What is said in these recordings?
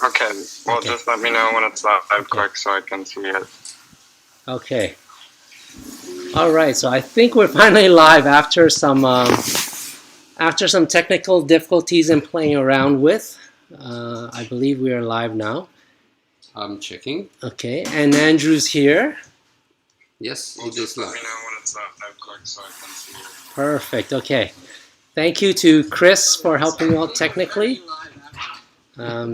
Okay, well, Okay. just let me know when it's live quick so I can see it. Okay. All right, so I think we're finally live after some technical difficulties and playing around with. I believe we are live now. I'm checking. Okay, and Andrew's here. Yes, Well, it just is let live. me know when it's live quick so I can see it. Perfect. Okay. Thank you to Chris for helping out technically.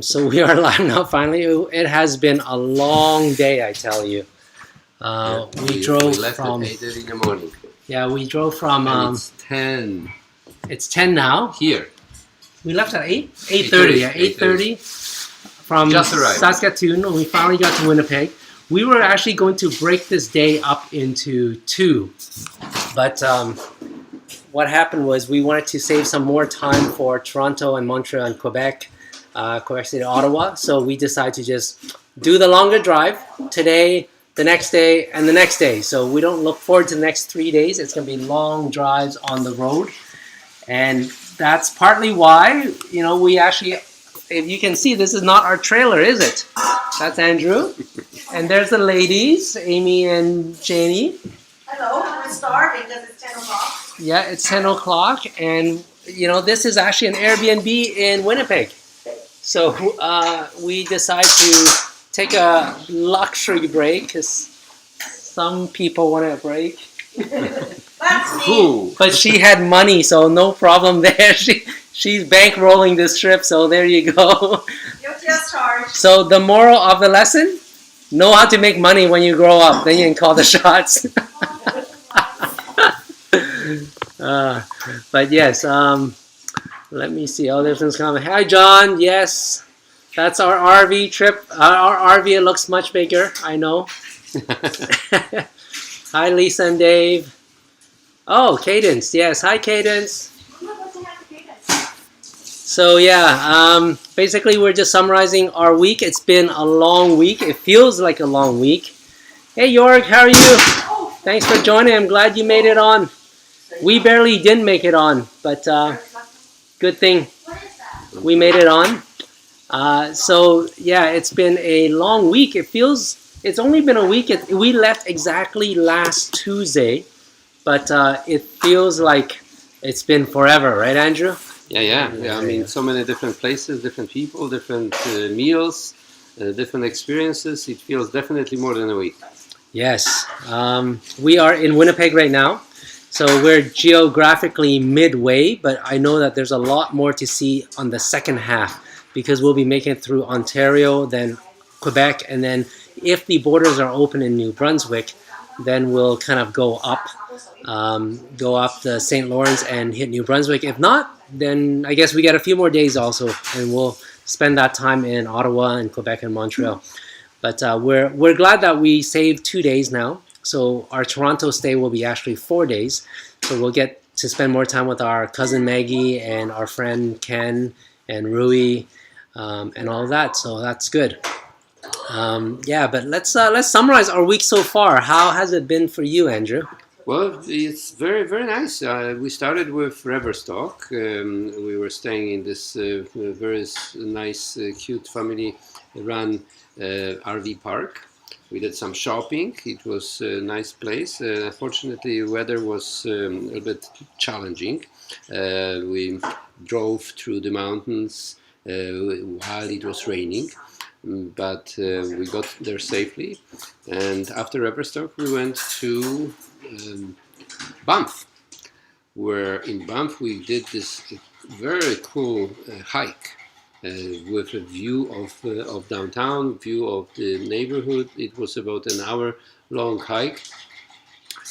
So we are live now finally. It has been a long day, I tell you. We drove left from... at 8:30 in the morning. Yeah, we drove from... And it's 10 it's 10 now. here. We left at 8:30. Yeah, 8:30 from Just arrived. Saskatoon, and we finally got to Winnipeg. We were actually going to break this day up into two, but what happened was we wanted to save some more time for Toronto and Montreal and Quebec, Quebec City, Ottawa. So we decided to just do the longer drive today, the next day, and the next day. So we don't look forward to the next 3 days. It's going to be long drives on the road, and that's partly why, we actually, if you can see, this is not our trailer, is it? That's Andrew. And there's the ladies, Amy and Janie. Hello, we're starving because it's 10 o'clock. Yeah, it's 10 o'clock. And, this is actually an Airbnb in Winnipeg. So we decided to take a luxury break because some people want a break. That's me. Cool. But she had money, so no problem there. She's bankrolling this trip, so there you go. You're just charged. So the moral of the lesson, know how to make money when you grow up. Then you can call the shots. But yes, let me see. Oh, there's things coming. Hi, John. Yes, that's our RV trip. Our RV, it looks much bigger. I know. Hi, Lisa and Dave. Oh, Cadence. Yes. Hi, Cadence. So yeah, basically we're just summarizing our week. It's been a long week. It feels like a long week. Hey, York, how are you? Thanks for joining. I'm glad you made it on. We barely didn't make it on, but good thing we made it on. So yeah, it's been a long week. It's only been a week. We left exactly last Tuesday, but it feels like it's been forever, right, Andrew? Yeah. I mean, so many different places, different people, different meals, different experiences. It feels definitely more than a week. Yes. We are in Winnipeg right now. So we're geographically midway, but I know that there's a lot more to see on the second half because we'll be making it through Ontario, then Quebec, and then if the borders are open in New Brunswick, then we'll kind of go up the St. Lawrence and hit New Brunswick. If not, then I guess we get a few more days also, and we'll spend that time in Ottawa and Quebec and Montreal. But we're glad that we saved 2 days now. So our Toronto stay will be actually 4 days. So we'll get to spend more time with our cousin Maggie and our friend Ken and Rui and all of that. So that's good. But let's summarize our week so far. How has it been for you, Andrew? Well, it's very, very nice. We started with Reverstock. We were staying in this very nice, cute family-run RV park. We did some shopping. It was a nice place. Unfortunately, the weather was a little bit challenging. We drove through the mountains while it was raining, but we got there safely. And after Reverstock, we went to Banff, where in Banff we did this very cool hike with a view of downtown, view of the neighborhood. It was about an hour-long hike.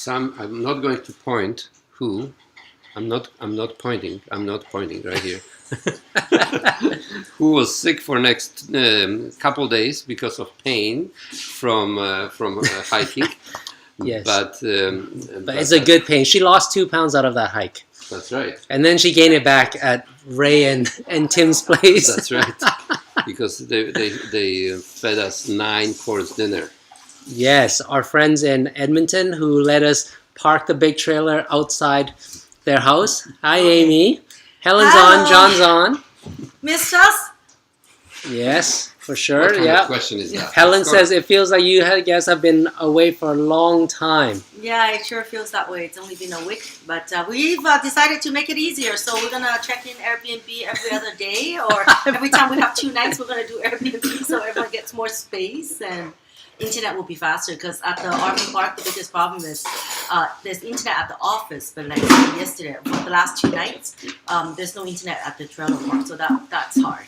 I'm not going to point who. I'm not pointing. I'm not pointing right here. Who was sick for next couple days because of pain from hiking. Yes. But it's a good pain. She lost 2 pounds out of that hike. That's right. And then she gained it back at Ray and Tim's place. That's right. Because they fed us 9-course dinner. Yes, our friends in Edmonton who let us park the big trailer outside their house. Hi, Amy. Helen's Hello. on. John's on. Missed us? What Yes, for sure. kind of Yeah. question is that? Helen Let's go. says it feels like you guys have been away for a long time. Yeah, it sure feels that way. It's only been a week, but we've decided to make it easier. So we're gonna check in Airbnb every other day, or every time we have 2 nights, we're gonna do Airbnb so everyone gets more space and internet will be faster. Because at the RV park, the biggest problem is there's internet at the office, but like I said yesterday, for the last 2 nights, there's no internet at the trailer park, so that's hard.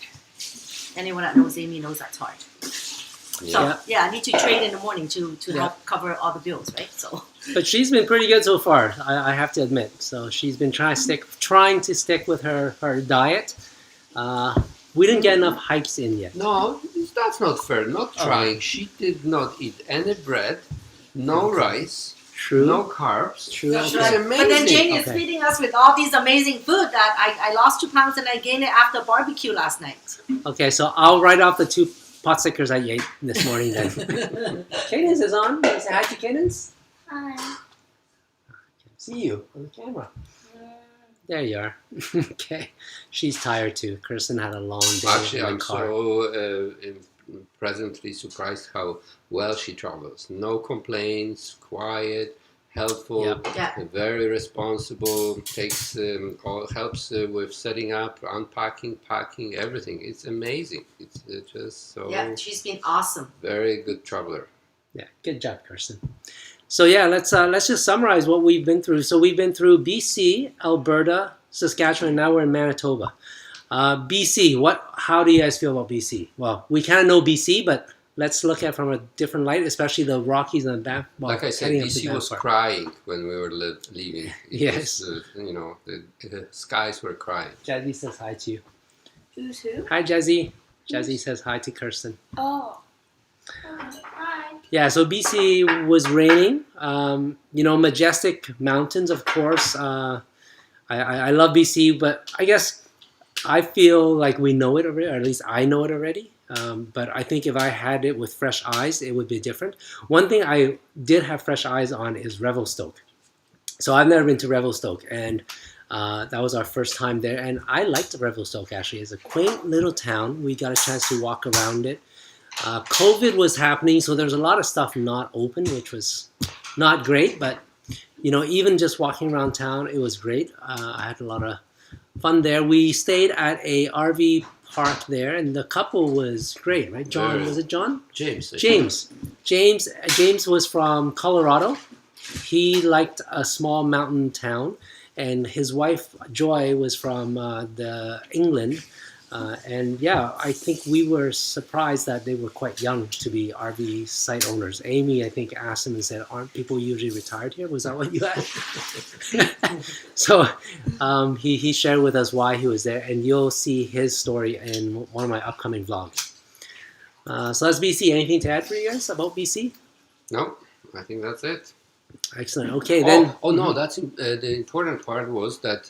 Anyone that knows Amy knows that's hard. So yeah, I need to trade in the morning to help cover all the bills, right? So. But she's been pretty good so far, I have to admit. So she's been trying to stick with her diet. We didn't get enough hikes in yet. No, that's not fair. Not trying. She did not eat any bread, no rice, True. no carbs. True. That's It's right. amazing. But then Jane is Okay. feeding us with all these amazing food that I lost 2 pounds and I gained it after barbecue last night. Okay, so I'll write off the 2 pot stickers I ate this morning then. Cadence is on. Say hi to Cadence. Hi. See you on the camera. There you are. Okay. She's tired too. Kirsten had a long day Actually, in the I'm car. so presently surprised how well she travels. No complaints, quiet, helpful, Yeah. very responsible. Takes helps with setting up, unpacking, packing, everything. It's amazing. It's just so Yeah, she's been awesome. very good traveler. Yeah, good job, Kirsten. So yeah, let's just summarize what we've been through. So we've been through BC, Alberta, Saskatchewan, and now we're in Manitoba. BC, how do you guys feel about BC? Well, we kind of know BC, but let's look at it from a different light, especially the Rockies and the Banff. Well, Like I said, heading up to DC was Banff. crying when we were leaving. It Yes. was, the skies were crying. Jazzy says hi to you. Who's who? Hi, Jazzy. Jazzy says hi to Kirsten. Oh. Hi. Yeah, so BC was raining. Majestic mountains, of course. I love BC, but I guess I feel like we know it already, or at least I know it already. But I think if I had it with fresh eyes, it would be different. One thing I did have fresh eyes on is Revelstoke. So I've never been to Revelstoke, and that was our first time there. And I liked Revelstoke, actually. It's a quaint little town. We got a chance to walk around it. COVID was happening, so there's a lot of stuff not open, which was not great. But, even just walking around town, it was great. I had a lot of fun there. We stayed at a RV park there, and the couple was great, right? John, was it John? James. James was from Colorado. He liked a small mountain town, and his wife Joy was from England. I think we were surprised that they were quite young to be RV site owners. Amy, I think, asked him and said, "Aren't people usually retired here?" Was that what you asked? So he shared with us why he was there, and you'll see his story in one of my upcoming vlogs. So that's BC. Anything to add for you guys about BC? No, I think that's it. Excellent. Okay, then. Oh no, that's the important part was that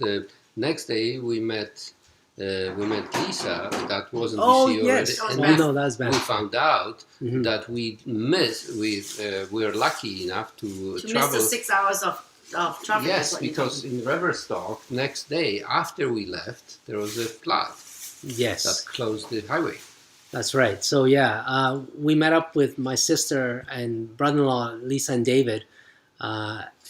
next day we met Lisa. That wasn't BC yes. already. Oh, no, that's bad. We found out Mhm. that we were lucky enough to To travel. miss the 6 hours of traffic. Yes, is what you because told in Revelstoke, next day after we left, there was a flood Yes. that closed the highway. That's right. So we met up with my sister and brother-in-law Lisa and David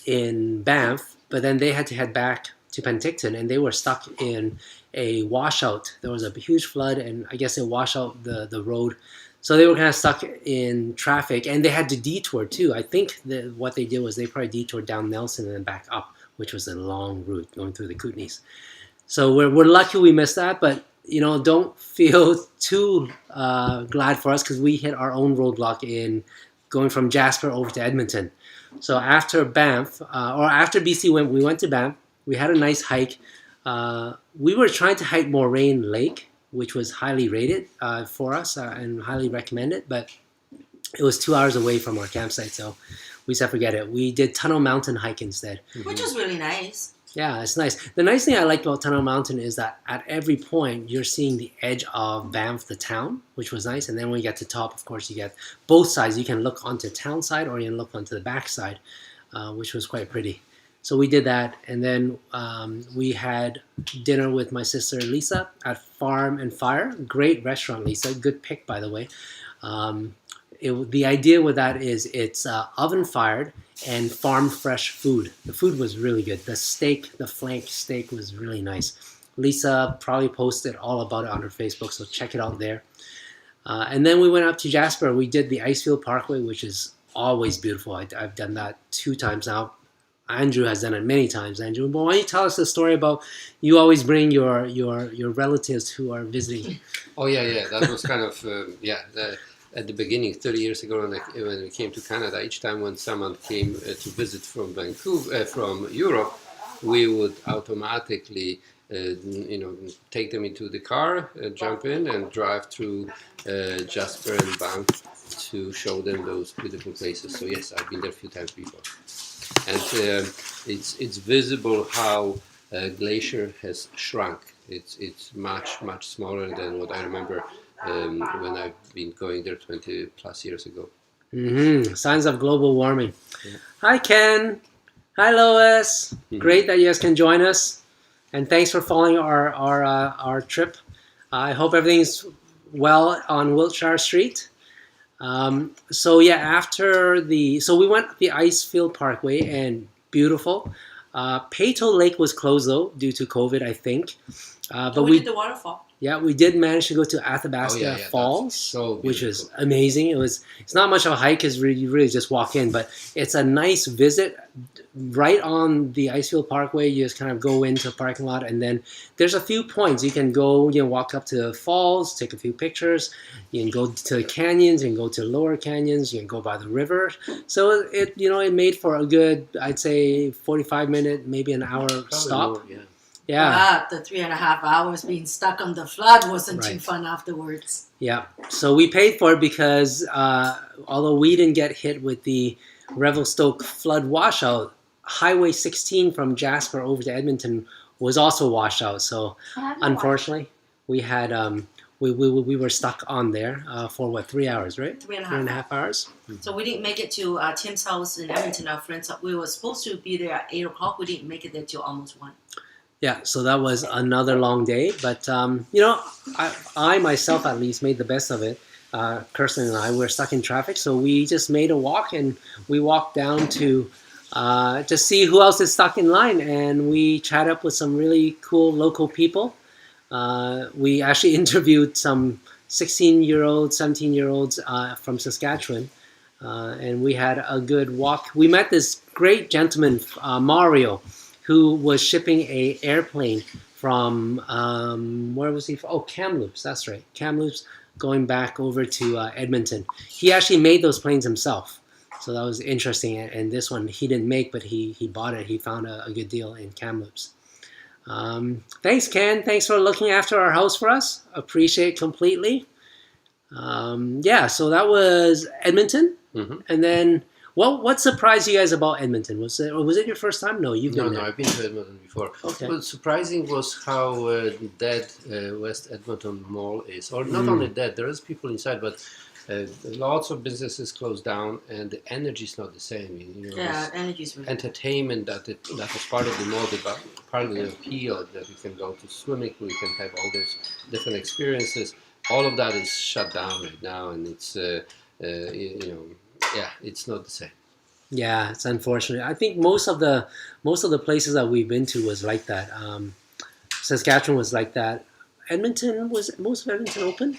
in Banff, but then they had to head back to Penticton, and they were stuck in a washout. There was a huge flood, and I guess it washed out the road, so they were kind of stuck in traffic, and they had to detour too. I think that what they did was they probably detoured down Nelson and then back up, which was a long route going through the Kootenays. So we're lucky we missed that, but don't feel too glad for us because we hit our own roadblock in going from Jasper over to Edmonton. So after Banff, or after BC we went to Banff. We had a nice hike. We were trying to hike Moraine Lake, which was highly rated for us and highly recommended, but it was 2 hours away from our campsite, so we said forget it. We did Tunnel Mountain hike instead. me. Which was really nice. Yeah, it's nice. The nice thing I like about Tunnel Mountain is that at every point you're seeing the edge of Banff, the town, which was nice. And then when you get to top, of course, you get both sides. You can look onto the town side or you can look onto the back side, which was quite pretty. So we did that, and then we had dinner with my sister Lisa at Farm and Fire. Great restaurant, Lisa. Good pick, by the way. The idea with that is it's oven fired and farm fresh food. The food was really good. The steak, the flank steak, was really nice. Lisa probably posted all about it on her Facebook, so check it out there. And then we went up to Jasper. We did the Icefield Parkway, which is always beautiful. I've done that 2 times now. Andrew has done it many times. Andrew, but why don't you tell us the story about you always bring your relatives who are visiting? Oh yeah. That was kind of at the beginning, 30 years ago, when we came to Canada. Each time when someone came to visit from Vancouver, from Europe, we would automatically, take them into the car, jump in, and drive through Jasper and Banff to show them those beautiful places. So yes, I've been there a few times before. And it's visible how glacier has shrunk. It's much smaller than what I remember when I've been going there 20 plus years ago. Signs of global warming. Yeah. Hi Ken. Hi Lois. Great that you guys can join us, and thanks for following our trip. I hope everything's well on Wiltshire Street. So we went the Icefield Parkway, and beautiful. Peyto Lake was closed though due to COVID, I think. But we did the waterfall. Yeah, we did manage to go to Athabasca Falls, which is amazing. It's not much of a hike because you really just walk in, but it's a nice visit right on the Icefield Parkway. You just kind of go into a parking lot, and then there's a few points you can go. You can walk up to the falls, take a few pictures. You can go to the canyons, you can go to lower canyons, you can go by the river. So it made for a good, I'd say, 45-minute, maybe an hour stop. More, yeah. Yeah. But the 3.5 hours being stuck on the flood wasn't too fun afterwards. Yeah. So we paid for it because although we didn't get hit with the Revelstoke flood washout, Highway 16 from Jasper over to Edmonton was also washed out. So unfortunately, we had we were stuck on there for 3 hours, right? 3.5 hours. So we didn't make it to Tim's house in Edmonton. Our friends, we were supposed to be there at 8 o'clock. We didn't make it there till almost 1. Yeah, so that was another long day, but I myself at least made the best of it. Kirsten and I were stuck in traffic, so we just made a walk, and we walked down to just see who else is stuck in line, and we chatted up with some really cool local people. We actually interviewed some 16-year-olds, 17-year-olds from Saskatchewan, and we had a good walk. We met this great gentleman, Mario, who was shipping a airplane from, where was he from? Oh, Kamloops, that's right. Kamloops, going back over to Edmonton. He actually made those planes himself. So that was interesting. And this one he didn't make, but he bought it. He found a good deal in Kamloops. Thanks, Ken. Thanks for looking after our house for us. Appreciate it completely. So that was Edmonton. And then... What surprised you guys about Edmonton? Was it your first time? No, you've been there. No, I've been to Edmonton before. Okay. What surprising was how dead West Edmonton Mall is. Or not only dead, there is people inside, but lots of businesses closed down, and the energy is not the same. Energy is really entertainment that is part of the mall, part of the appeal, that you can go to swimming pool, you can have all those different experiences. All of that is shut down right now, and it's it's not the same. Yeah, it's unfortunate. I think most of the places that we've been to was like that. Saskatchewan was like that. Edmonton, was most of Edmonton open?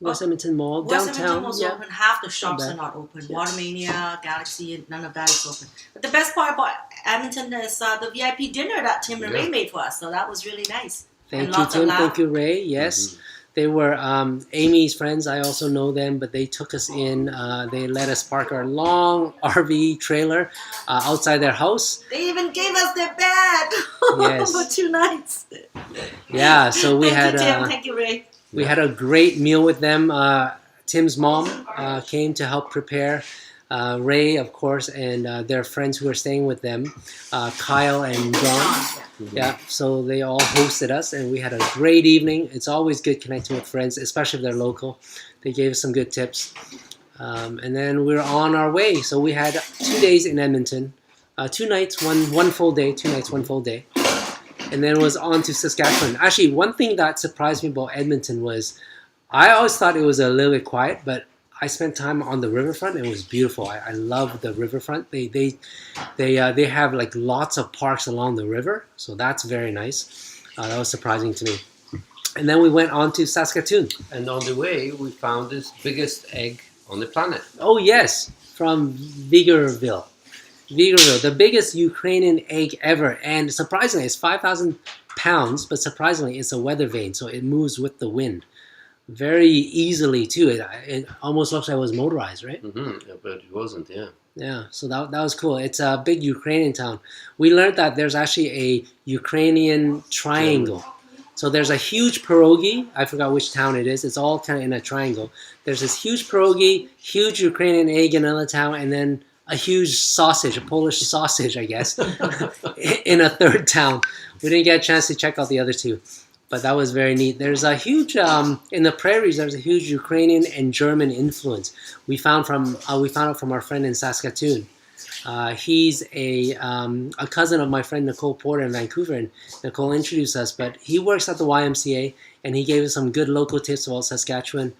West Edmonton Mall, West downtown. Edmonton was open. Half the shops are not open. Yeah. Watermania, Galaxy, none of that is open. But the best part about Edmonton is the VIP dinner that Tim and Ray made for us. So that was really nice. Thank you, Tim. Thank you, Ray. Yes. They were Amy's friends. I also know them, but they took us in. They let us park our long RV trailer outside their house. They even gave us their bed for 2 nights. Yeah, so we had. Thank you, Tim. Thank you, Ray. We had a great meal with them. Tim's mom came to help prepare. Ray, of course, and their friends who were staying with them, Kyle and John. Yeah, so they all hosted us, and we had a great evening. It's always good connecting with friends, especially if they're local. They gave us some good tips. And then we were on our way. So we had 2 days in Edmonton. 2 nights, one full day, 2 nights, 1 full day. And then it was on to Saskatchewan. Actually, one thing that surprised me about Edmonton was I always thought it was a little bit quiet, but I spent time on the riverfront. It was beautiful. I love the riverfront. They have like lots of parks along the river, so that's very nice. That was surprising to me. And then we went on to Saskatoon. And on the way, we found this biggest egg on the planet. Oh yes, from Vigorville, the biggest Ukrainian egg ever. And surprisingly, it's 5,000 pounds, but surprisingly, it's a weather vane, so it moves with the wind very easily too. It almost looks like it was motorized, right? Mm-hmm. Yeah, but it wasn't, yeah. Yeah, so that was cool. It's a big Ukrainian town. We learned that there's actually a Ukrainian triangle. So there's a huge pierogi. I forgot which town it is. It's all kind of in a triangle. There's this huge pierogi, huge Ukrainian egg in another town, and then a huge sausage, a Polish sausage, I guess, in a third town. We didn't get a chance to check out the other two, but that was very neat. There's a huge, in the prairies, there's a huge Ukrainian and German influence. We found out from our friend in Saskatoon. He's a cousin of my friend Nicole Porter in Vancouver, and Nicole introduced us, but he works at the YMCA, and he gave us some good local tips about Saskatchewan.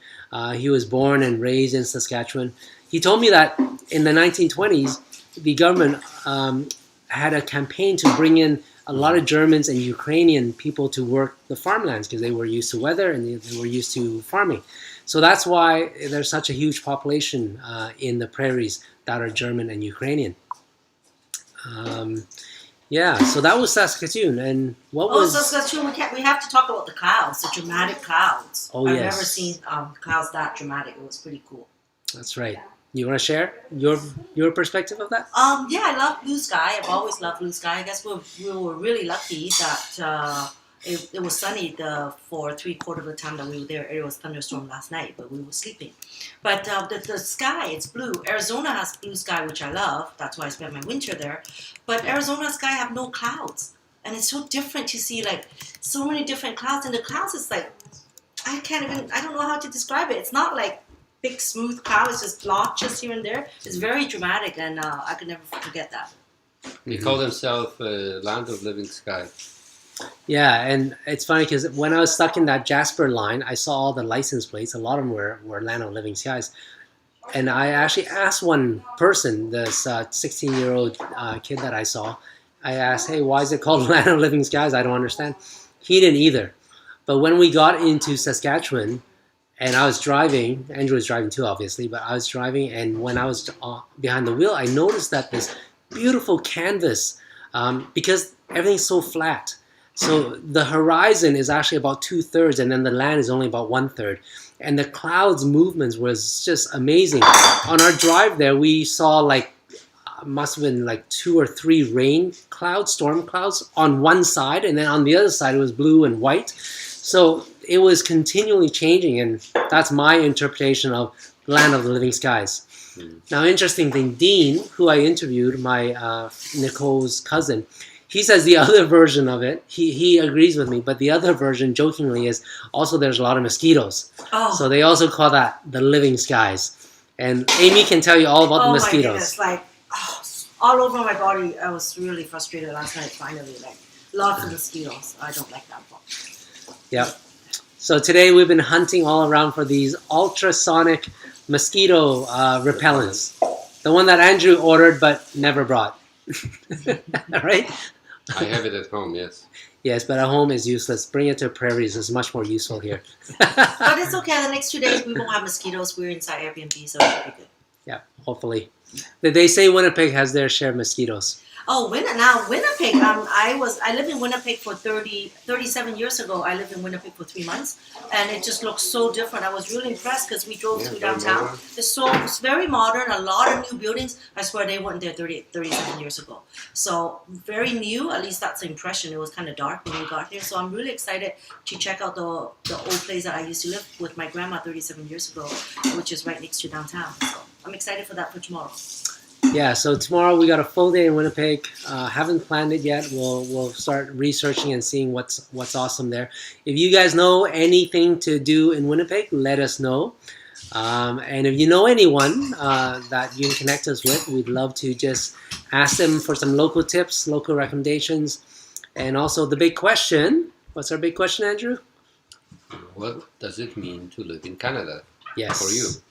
He was born and raised in Saskatchewan. He told me that in the 1920s, the government had a campaign to bring in a lot of Germans and Ukrainian people to work the farmlands because they were used to weather and they were used to farming. So that's why there's such a huge population in the prairies that are German and Ukrainian. Yeah, so that was Saskatoon. And what was... Saskatoon, we have to talk about the clouds, the dramatic clouds. Oh, I've yes. never seen clouds that dramatic. It was pretty cool. That's right. You want to share your perspective of that? Yeah, I love blue sky. I've always loved blue sky. I guess we were really lucky that it was sunny for 3/4 of the time that we were there. It was thunderstorm last night, but we were sleeping. But the sky, it's blue. Arizona has blue sky, which I love. That's why I spent my winter there. But Arizona sky have no clouds. And it's so different to see like so many different clouds. And the clouds is like, I don't know how to describe it. It's not like big smooth cloud. It's just blotches here and there. It's very dramatic, and I could never forget that. They call themselves Land of Living Sky. Yeah, and it's funny because when I was stuck in that Jasper line, I saw all the license plates. A lot of them were Land of Living Skies. And I actually asked one person, this 16-year-old kid that I saw, I asked, hey, why is it called Land of Living Skies? I don't understand. He didn't either. But when we got into Saskatchewan, and I was driving, Andrew was driving too, obviously, but I was driving, and when I was behind the wheel, I noticed that this beautiful canvas, because everything's so flat. So the horizon is actually about 2/3, and then the land is only about 1/3. And the clouds movements was just amazing. On our drive there, we saw must have been like 2 or 3 rain clouds, storm clouds on one side, and then on the other side it was blue and white. So it was continually changing, and that's my interpretation of Land of the Living Skies. Now, interesting thing, Dean, who I interviewed, my Nicole's cousin, he says the other version of it, he agrees with me, but the other version, jokingly, is also there's a lot of mosquitoes. Oh. So they also call that the Living Skies. And Amy can tell you all about the mosquitoes. My goodness, all over my body. I was really frustrated last night, finally. Lots of mosquitoes. I don't like that part. Yep. So today we've been hunting all around for these ultrasonic mosquito repellents. The one that Andrew ordered but never brought. Right? I have it at home, yes. Yes, but at home is useless. Bring it to prairies. It's much more useful here. But it's okay. The next 2 days we won't have mosquitoes. We're inside Airbnb, so it should be good. Yeah, hopefully. They say Winnipeg has their share of mosquitoes. Oh, Winnipeg. I lived in Winnipeg for 37 years ago. I lived in Winnipeg for 3 months, and it just looks so different. I was really impressed because we drove through downtown. It's very modern, a lot of new buildings. I swear they weren't there 37 years ago. So very new, at least that's the impression. It was kind of dark when we got here. So I'm really excited to check out the old place that I used to live with my grandma 37 years ago, which is right next to downtown. So I'm excited for that for tomorrow. Yeah, so tomorrow we got a full day in Winnipeg. Haven't planned it yet. We'll start researching and seeing what's awesome there. If you guys know anything to do in Winnipeg, let us know. And if you know anyone that you can connect us with, we'd love to just ask them for some local tips, local recommendations, and also the big question. What's our big question, Andrew? What does it mean to live in Canada Yes. for you?